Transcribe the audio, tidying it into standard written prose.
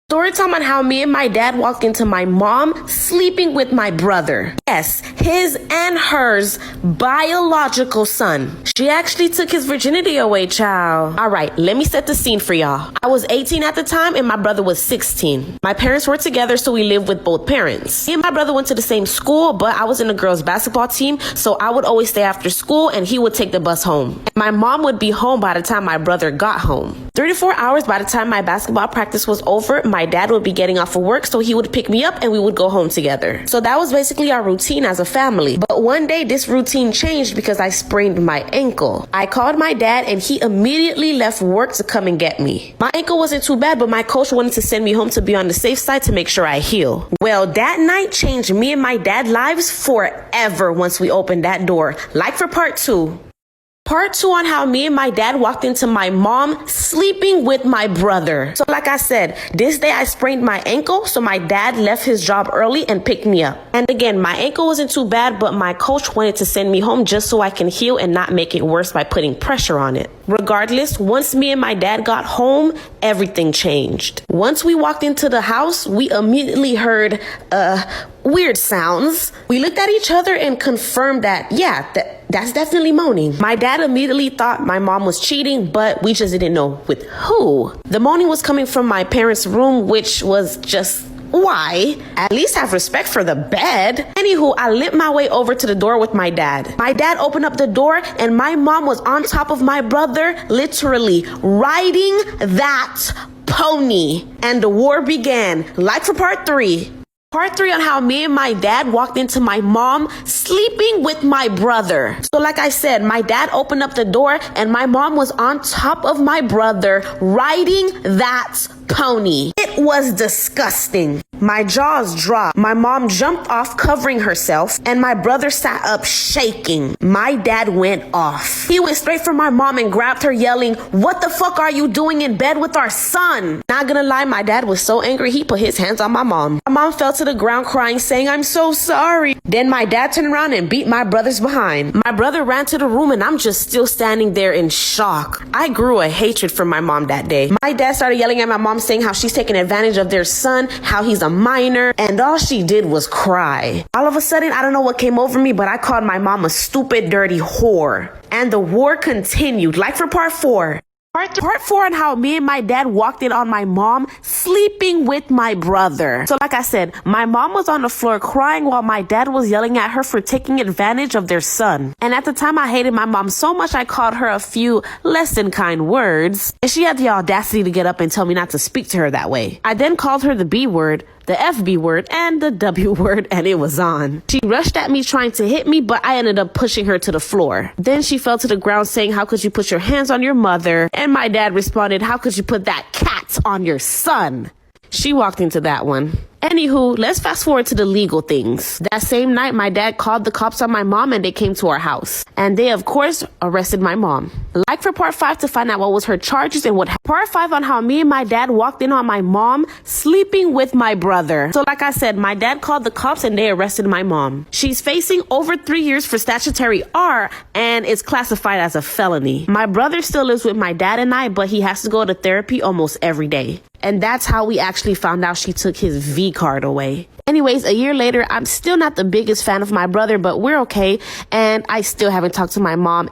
Story time on how me and my dad walked into my mom sleeping with my brother. Yes, his and hers biological son. She actually took his virginity away, child. Alright, let me set the scene for y'all. I was 18 at the time and my brother was 16. My parents were together, so we lived with both parents. Me and my brother went to the same school, but I was in a girls' basketball team, so I would always stay after school and he would take the bus home. And my mom would be home by the time my brother got home. 3 to 4 hours by the time my basketball practice was over, my dad would be getting off of work, so he would pick me up and we would go home together. So that was basically our routine as a family. But one day this routine changed because I sprained my ankle. I called my dad and he immediately left work to come and get me. My ankle wasn't too bad, but my coach wanted to send me home to be on the safe side to make sure I heal. Well, that night changed me and my dad's lives forever once we opened that door. Like for part 2. Part 2 on how me and my dad walked into my mom sleeping with my brother. So like I said, this day I sprained my ankle, so my dad left his job early and picked me up. And again, my ankle wasn't too bad, but my coach wanted to send me home just so I can heal and not make it worse by putting pressure on it. Regardless, once me and my dad got home, everything changed. Once we walked into the house, we immediately heard weird sounds. We looked at each other and confirmed that, yeah, that's definitely moaning. My dad immediately thought my mom was cheating, but we just didn't know with who. The moaning was coming from my parents' room, which was just... why? At least have respect for the bed. Anywho, I limped my way over to the door with my dad. My dad opened up the door and my mom was on top of my brother, literally riding that pony. And the war began. Like for part 3. Part 3 on how me and my dad walked into my mom sleeping with my brother. So like I said, my dad opened up the door and my mom was on top of my brother riding that pony. It was disgusting. My jaws dropped. My mom jumped off covering herself and my brother sat up shaking. My dad went off. He went straight for my mom and grabbed her yelling, "What the fuck are you doing in bed with our son?" Not gonna lie, my dad was so angry he put his hands on my mom. My mom fell to the ground crying, saying, "I'm so sorry." Then my dad turned around and beat my brother's behind. My brother ran to the room and I'm just still standing there in shock. I grew a hatred for my mom that day. My dad started yelling at my mom saying how she's taking advantage of their son, how he's a minor, and all she did was cry. All of a sudden, I don't know what came over me, but I called my mom a stupid, dirty whore. And the war continued. Like for part 4. Part 4 on how me and my dad walked in on my mom sleeping with my brother. So like I said, my mom was on the floor crying while my dad was yelling at her for taking advantage of their son. And at the time, I hated my mom so much I called her a few less than kind words. And she had the audacity to get up and tell me not to speak to her that way. I then called her the B word, the FB word, and the W word, and it was on. She rushed at me trying to hit me, but I ended up pushing her to the floor. Then she fell to the ground saying, "How could you put your hands on your mother?" And my dad responded, "How could you put that cat on your son?" She walked into that one. Anywho, let's fast forward to the legal things. That same night, my dad called the cops on my mom and they came to our house. And they, of course, arrested my mom. Like for part 5 to find out what was her charges and what happened. Part 5 on how me and my dad walked in on my mom sleeping with my brother. So like I said, my dad called the cops and they arrested my mom. She's facing over 3 years for statutory R and it's classified as a felony. My brother still lives with my dad and I, but he has to go to therapy almost every day. And that's how we actually found out she took his V card away. Anyways, a year later, I'm still not the biggest fan of my brother, but we're okay. And I still haven't talked to my mom